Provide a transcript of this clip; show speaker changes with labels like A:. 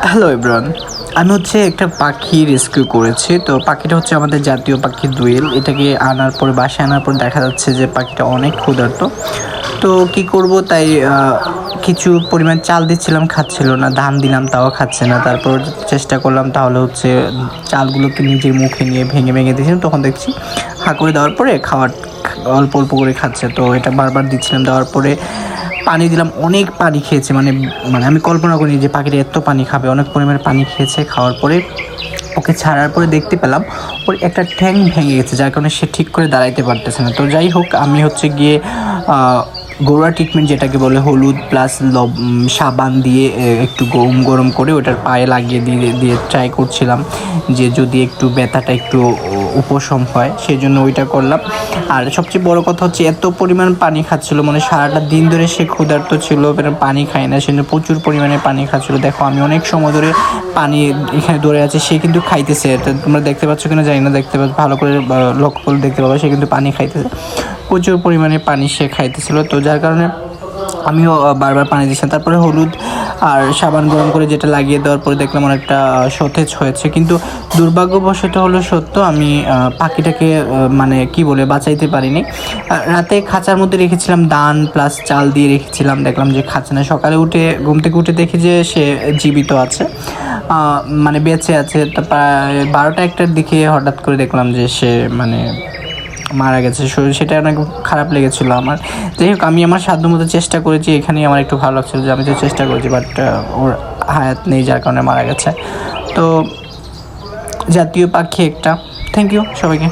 A: Hello everyone, আমি হচ্ছে একটা পাখি রেস্কিউ করেছি। তো পাখিটা হচ্ছে আমাদের জাতীয় পাখি দোয়েল। এটাকে আনার পর বাসায় আনার পর দেখা যাচ্ছে যে পাখিটা অনেক ক্ষুধার্ত। তো কি করব, তাই কিছু পরিমাণ চাল দিচ্ছিলাম, খাচ্ছিল না। ধান দিলাম, তাও খাচ্ছে না। তারপর চেষ্টা করলাম, তাহলে হচ্ছে চালগুলোকে নিজের মুখে নিয়ে ভেঙে ভেঙে দিয়েছিলাম। তখন দেখছি হা করে দেওয়ার পরে খাওয়ার অল্প অল্প করে খাচ্ছে। তো এটা বারবার দিচ্ছিলাম, দেওয়ার পরে পানি দিলাম। অনেক পানি খেয়েছে, মানে মানে আমি কল্পনা করিনি যে পাখিটা এত পানি খাবে। অনেক পরিমাণে পানি খেয়েছে। খাওয়ার পরে ওকে ছাড়ার পরে দেখতে পেলাম ওর একটা ঠ্যাং ভেঙে গেছে, যার কারণে সে ঠিক করে দাঁড়াইতে পারতেছে না। তো যাই হোক, আমি হচ্ছে গিয়ে ঘরোয়া ট্রিটমেন্ট যেটাকে বলে, হলুদ প্লাস সাবান দিয়ে একটু গরম করে ওটার পায়ে লাগিয়ে দিয়ে দিয়ে ট্রাই করছিলাম যে যদি একটু ব্যথাটা একটু উপশম হয়, সেই জন্য ওইটা করলাম। আর সবচেয়ে বড় কথা হচ্ছে এত পরিমাণ পানি খাচ্ছিল, মানে সারাটা দিন ধরে সে ক্ষুধার্ত ছিল, পানি খায় না, সে প্রচুর পরিমাণে পানি খাচ্ছিল। দেখো, আমি অনেক সময় ধরে পানি এখানে ধরে আছে, সে কিন্তু খাইতেছে। তোমরা দেখতে পাচ্ছ কিনা জানি না, দেখতে পাচ্ছ, ভালো করে লক্ষ্য করে দেখতে পাবো, সে কিন্তু পানি খাইতেছে। প্রচুর পরিমাণে পানি সে খাইতেছিল। তো যার কারণে আমিও বারবার পানি দিচ্ছিলাম। তারপরে হলুদ আর সাবান গরম করে যেটা লাগিয়ে দেওয়ার পরে দেখলাম অনেকটা সতেজ হয়েছে। কিন্তু দুর্ভাগ্যবশত হলো সত্য, আমি পাখিটাকে মানে কি বলে বাঁচাইতে পারিনি। রাতে খাঁচার মধ্যে রেখেছিলাম, ধান প্লাস চাল দিয়ে রেখেছিলাম। দেখলাম যে খাচ্ছে না। সকালে উঠে ঘুম থেকে উঠে দেখি যে সে জীবিত আছে, মানে বেঁচে আছে। তো প্রায় 12টা-1টার দিকে হঠাৎ করে দেখলাম যে সে মানে মারা গেছে। সেটা অনেক খারাপ লেগেছিলো আমার। যাই হোক, আমি আমার সাধ্যমতো চেষ্টা করেছি। এখানেই আমার একটু ভালো লাগছিল যে আমি তো চেষ্টা করেছি, বাট ওর হায়াত নেই, যার কারণে মারা গেছে। তো জাতীয় পাখি একটা। থ্যাংক ইউ সবাইকে।